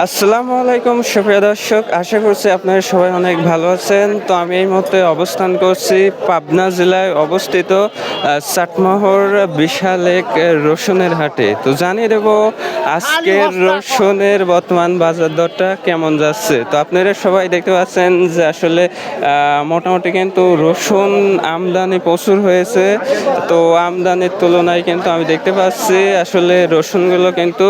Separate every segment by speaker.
Speaker 1: আসসালামু আলাইকুম সুপ্রিয় দর্শক, আশা করছি আপনারা সবাই অনেক ভালো আছেন। তো আমি এই মুহূর্তে অবস্থান করছি পাবনা জেলায় অবস্থিত চাটমোহর বিশাল এক রসুনের হাটে। তো জানিয়ে দেব আজকের রসুনের বর্তমান বাজার দরটা কেমন যাচ্ছে। তো আপনারা সবাই দেখতে পাচ্ছেন যে আসলে মোটামুটি কিন্তু রসুন আমদানি প্রচুর হয়েছে। তো আমদানির তুলনায় কিন্তু আমি দেখতে পাচ্ছি আসলে রসুনগুলো কিন্তু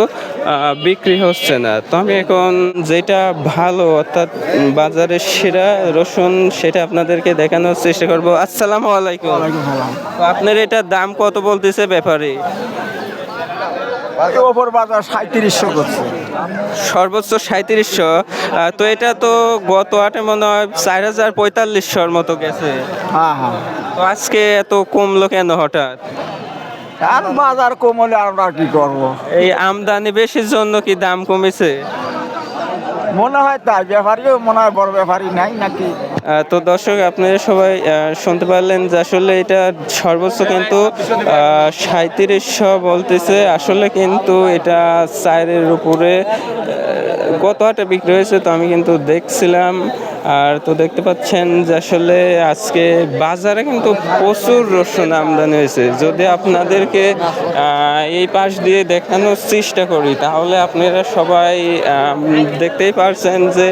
Speaker 1: বিক্রি হচ্ছে না। তো আমি এখন যেটা ভালো অর্থাৎ বাজারের সেরা রসুন সেটা আপনাদেরকে দেখানোর চেষ্টা করব। আসসালামু আলাইকুম। তো আপনার এটার দাম কত বলতেছে ব্যাপারে?
Speaker 2: ওপর বাজার 3700 করছে।
Speaker 1: সর্বোচ্চ 3700। তো এটা তো গত হাটে মনে হয় 4045-র মতো গেছে।
Speaker 2: হ্যাঁ হ্যাঁ,
Speaker 1: তো আজকে এত কমলো কেন হঠাৎ?
Speaker 2: আর বাজার কম হলে আমরা কি করবো?
Speaker 1: এই আমদানি বেশির জন্য কি দাম কমেছে?
Speaker 2: মনে হয় তাই, ব্যাপারীও মনে হয় বড় ব্যাপারী নাই নাকি।
Speaker 1: তো দর্শক আপনারা সবাই শুনতে পারলেন যে আসলে এটা সর্বোচ্চ কিন্তু 3700 বলতেছে। আসলে কিন্তু এটা চায়ের উপরে গত হাটে বিক্রি হয়েছে। তো আমি কিন্তু দেখছিলাম, আর তো দেখতে পাচ্ছেন যে আসলে আজকে বাজারে কিন্তু প্রচুর রসুন আমদানি হয়েছে। যদি আপনাদেরকে এই পাশ দিয়ে দেখানোর চেষ্টা করি তাহলে আপনারা সবাই দেখতেই পারছেন যে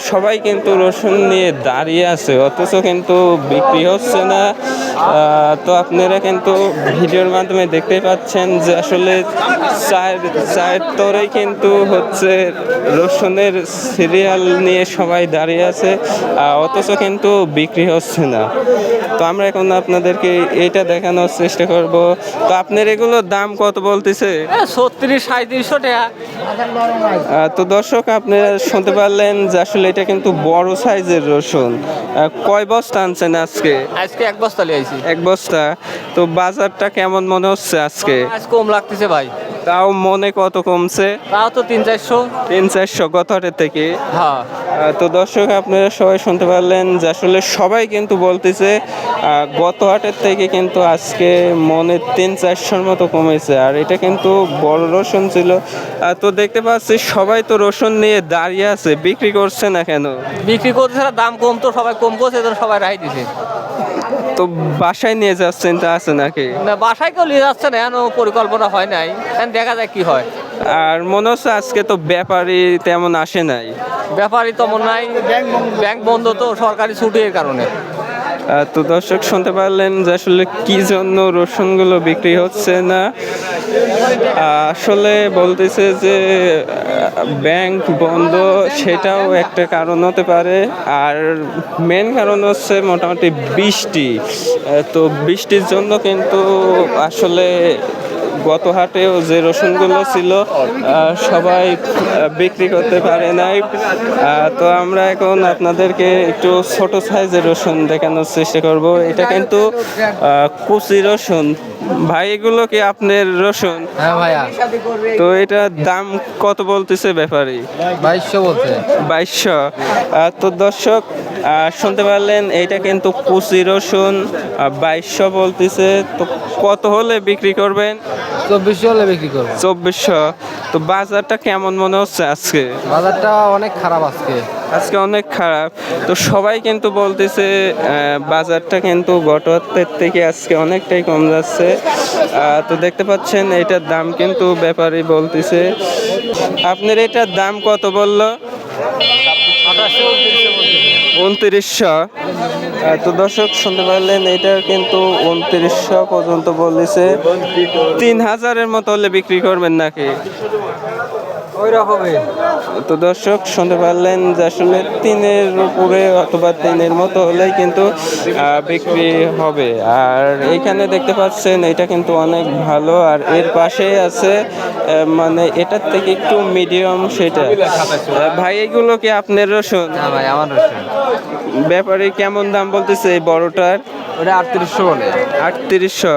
Speaker 1: সবাই কিন্তু রসুন নিয়ে দাঁড়িয়ে আছে, অথচ কিন্তু বিক্রি হচ্ছে না। তো আপনারা কিন্তু ভিডিওর মাধ্যমে দেখতেই পাচ্ছেন যে আসলে চায়ের তরেই কিন্তু হচ্ছে রসুনের সিরিয়াল নিয়ে সবাই দাঁড়িয়ে আছে, অথচ কিন্তু বিক্রি হচ্ছে না। তো আমরা এখন আপনাদেরকে এটা দেখানোর চেষ্টা করব। তো আপনার এগুলোর দাম কত বলতেছে?
Speaker 3: 37-3700 টাকা।
Speaker 1: তো দর্শক আপনারা শুনতে পারলেন যে আসলে এটা কিন্তু বড় সাইজের রসুন। কয় বস্তা আনছেন আজকে?
Speaker 3: আজকে এক বস্তা লিয়েছি।
Speaker 1: এক বস্তা। তো বাজারটা কেমন মনে হচ্ছে আজকে?
Speaker 3: আজ কম লাগতেছে ভাই।
Speaker 1: তাও মনে কত কমছে?
Speaker 3: তাও তো 300-400।
Speaker 1: 300-400 গত হাটের থেকে।
Speaker 3: হ্যাঁ,
Speaker 1: তো দর্শক আপনারা সবাই শুনতে পারলেন যে আসলে সবাই কিন্তু বলতেছে গত হাটের থেকে কিন্তু আজকে মনে 300-400-র মতো কমেছে। আর এটা কিন্তু বড় রসুন ছিল। তো দেখতে পাচ্ছি সবাই তো রসুন নিয়ে দাঁড়িয়ে আছে, বিক্রি করছে না কেন?
Speaker 3: বিক্রি করতেছে না, দাম কম তো সবাই কম করছে, তো সবাই রাই দিছে।
Speaker 1: তো বাসায় নিয়ে যাচ্ছেন তা আছে নাকি?
Speaker 3: না, বাসায় কেউ নিয়ে যাচ্ছে না, এখনো পরিকল্পনা হয় নাই, এখন দেখা যায় কি হয়।
Speaker 1: আর মনে হচ্ছে আজকে তো ব্যাপারী তেমন আসে নাই।
Speaker 3: ব্যাপারই তেমন নাই, ব্যাংক বন্ধ তো সরকারি ছুটির কারণে।
Speaker 1: তো দর্শক শুনতে পারলেন যে আসলে কি জন্য রসুনগুলো বিক্রি হচ্ছে না। আসলে বলতেছে যে ব্যাংক বন্ধ, সেটাও একটা কারণ হতে পারে। আর মেন কারণ হচ্ছে মোটামুটি বৃষ্টি। তো বৃষ্টির জন্য কিন্তু আসলে গত হাটেও যে রসুনগুলো ছিল সবাই বিক্রি করতে পারে নাই। তো আমরা এখন আপনাদেরকে একটু ছোট সাইজের রসুন দেখানোর চেষ্টা করব। এটা কিন্তু কুচি রসুন। ভাই এগুলো কি আপনার রসুন?
Speaker 3: হ্যাঁ ভাইয়া।
Speaker 1: তো এটার দাম কত বলতেছে ব্যাপারী?
Speaker 3: 2200 বলছে।
Speaker 1: 2200। তো দর্শক শুনতে পারলেন এইটা কিন্তু কুচি রসুন 2200 বলতেছে। তো কত হলে বিক্রি করবেন?
Speaker 3: 2400 হলে বিক্রি করবো।
Speaker 1: 2400। তো বাজারটা কেমন মনে হচ্ছে আজকে?
Speaker 3: বাজারটা অনেক খারাপ আজকে।
Speaker 1: আজকে অনেক খারাপ। তো সবাই কিন্তু বলতেছে বাজারটা কিন্তু গত হাটের থেকে আজকে অনেকটাই কম যাচ্ছে। তো দেখতে পাচ্ছেন এটার দাম কিন্তু ব্যাপারী বলতেছে। আপনার এটার দাম কত বললো? 2900। তো দর্শক শুনতে পারলেন এটার কিন্তু 2900 পর্যন্ত বলেছে। 3000-এর মতো হলে বিক্রি করবেন নাকি?
Speaker 3: ওই রকমই।
Speaker 1: তো দর্শক শুনতে পারলেন যে আসলে 3-এর উপরে অথবা 3-এর মতো হলেই কিন্তু বিক্রি হবে। আর এইখানে দেখতে পাচ্ছেন এটা কিন্তু অনেক ভালো। আর এর পাশেই আছে মানে এটার থেকে একটু মিডিয়াম সেটা। ভাই এগুলো কি আপনার রসুন?
Speaker 3: না ভাই, আমার রসুন।
Speaker 1: ব্যাপারে কেমন দাম বলতেছে এই বড়টার?
Speaker 3: ওটা 3800 বলে।
Speaker 1: 3800।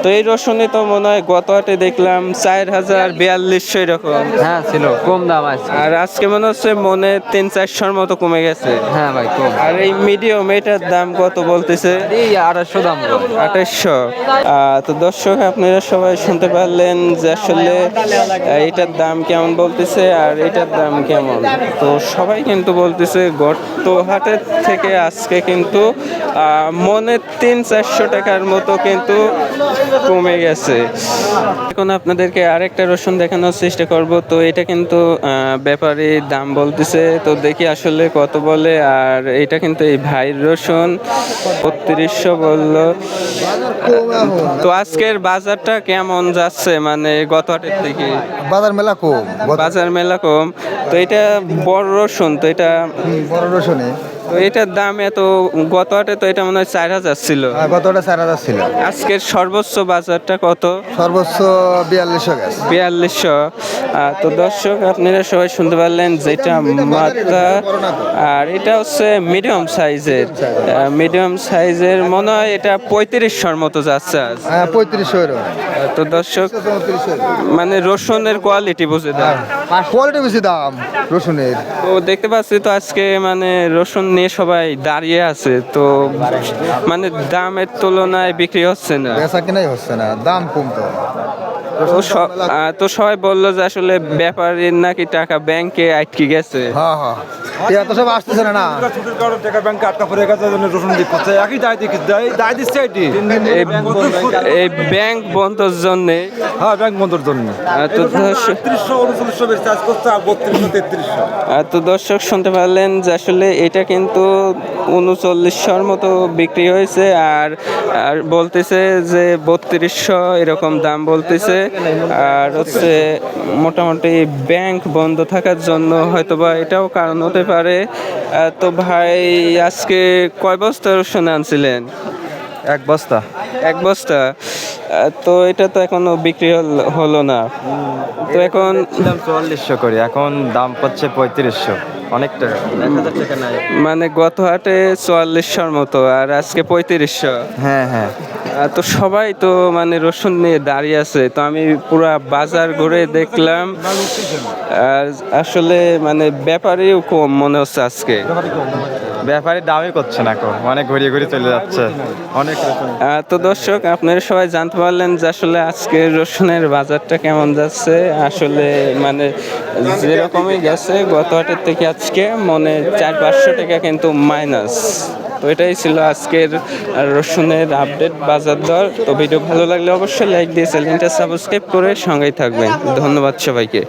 Speaker 1: তো এই রসুনে তো মনে হয় গত হাটে দেখলাম 4000 4200 এরকম,
Speaker 3: হ্যাঁ ছিল, কম দাম আছে।
Speaker 1: আর আজকে মনে হচ্ছে মনে 300-400 মতো কমে গেছে।
Speaker 3: হ্যাঁ ভাই কম।
Speaker 1: আর এই মিডিয়াম এটার দাম কত বলতেছে?
Speaker 3: এই 2800 দাম বলে।
Speaker 1: 2800। তো দর্শক আপনারা সবাই শুনতে পারলেন যে আসলে এটার দাম কেমন বলতেছে আর এটার দাম কেমন। তো সবাই কিন্তু বলতেছে গত হাটের থেকে আজকে কিন্তু মনে 300-400 টাকার মতো কিন্তু কমে গেছে। এখন আপনাদেরকে আরেকটা রসুন দেখানোর চেষ্টা করব। তো এটা কিন্তু ব্যাপারী দাম বলতেছে, তো দেখি আসলে কত বলে। আর এটা কিন্তু এই ভাইয়ের রসুন 3200 বললো। তো আজকের বাজারটা কেমন যাচ্ছে মানে গত হাটের থেকে?
Speaker 4: বাজার মেলা কম,
Speaker 1: বাজার মেলা কম। তো এটা বড় রসুন, তো এটা
Speaker 4: বড় রসুনে
Speaker 1: তো এটার দাম এত, গত হাটে তো এটা মনে হয় 4000 ছিল,
Speaker 4: গতটা 4000 ছিল,
Speaker 1: আজকের সর্বোচ্চ বাজারটা কত?
Speaker 4: সর্বোচ্চ 4200 গেছে।
Speaker 1: 4200। তো দর্শক আপনারা সবাই শুনতে পারলেন যেটা মাত্রা, আর এটা হচ্ছে মিডিয়াম সাইজের। মিডিয়াম সাইজের মনে হয় এটা 3500 মতো যাচ্ছে আজ।
Speaker 4: হ্যাঁ 3500 এরকম।
Speaker 1: তো দর্শক
Speaker 4: 3400
Speaker 1: মানে রসুনের কোয়ালিটি বুঝে দাম,
Speaker 4: কোয়ালিটি বেশি দাম রসুনের।
Speaker 1: তো দেখতে পাচ্ছি তো আজকে মানে রসুন নিয়ে সবাই দাঁড়িয়ে আছে, তো মানে দামের তুলনায় বিক্রি হচ্ছে না।
Speaker 4: বেচা কিনাই হচ্ছে না, দাম কম তো।
Speaker 1: তো সবাই বললো যে আসলে ব্যাপারীর নাকি টাকা ব্যাংকে আটকে গেছে।
Speaker 4: হ্যাঁ হ্যাঁ, এটা তো সব আসতেছে না।
Speaker 5: ছুটির কারণে টাকা ব্যাংকে আটকা পড়ে গেছে, জন্য রসুন দিক করছে একই দায় দিচ্ছে এটি।
Speaker 1: এই ব্যাংক বন্ধর জন্য।
Speaker 5: হ্যাঁ ব্যাংক বন্ধের জন্য।
Speaker 1: তো দর্শক
Speaker 5: 3900 বেশি চার্জ করছে আর 3200-3300।
Speaker 1: তো দর্শক শুনতে পারলেন যে আসলে এটা কিন্তু 3900 মতো বিক্রি হয়েছে, আর আর বলতেছে যে 3200 এরকম দাম বলতেছে। আর হচ্ছে মোটামুটি ব্যাংক বন্ধ থাকার জন্য হয়তোবা এটাও কারণ হতে পারে। তো ভাই আজকে কয় বস্তা রসুন আনছিলেন?
Speaker 5: 1 বস্তা।
Speaker 1: 1 বস্তা। তো এটা তো এখনো বিক্রি হলো না, তো এখন
Speaker 5: দাম 4400 করে, এখন দাম পাচ্ছে 3500, অনেক টাকা, 1000 টাকা নাই।
Speaker 1: মানে গত হাটে 4400 মতো আর আজকে 3500।
Speaker 5: হ্যাঁ হ্যাঁ।
Speaker 1: তো সবাই তো মানে রসুন নিয়ে দাঁড়িয়ে আছে, তো আমি পুরা বাজার ঘুরে দেখলাম আসলে মানে ব্যাপারেও কম মনে হচ্ছে আজকে।
Speaker 5: ব্যাপারে দামই করছে না, অনেক ঘুরিয়ে ঘুরিয়ে চলে যাচ্ছে অনেক রকম।
Speaker 1: তো দর্শক আপনারা সবাই জানতে পারলেন যে আসলে আজকে রসুনের বাজারটা কেমন যাচ্ছে। আসলে মানে যেরকমই গেছে গত হাটের থেকে আজকে মনে 400-500 টাকা কিন্তু মাইনাস। তো এটাই ছিল আজকের রসুনের আপডেট বাজার দর। তো ভিডিও ভালো লাগলে অবশ্যই লাইক দিয়ে চ্যানেলটা সাবস্ক্রাইব করে সঙ্গেই থাকবেন। ধন্যবাদ সবাইকে।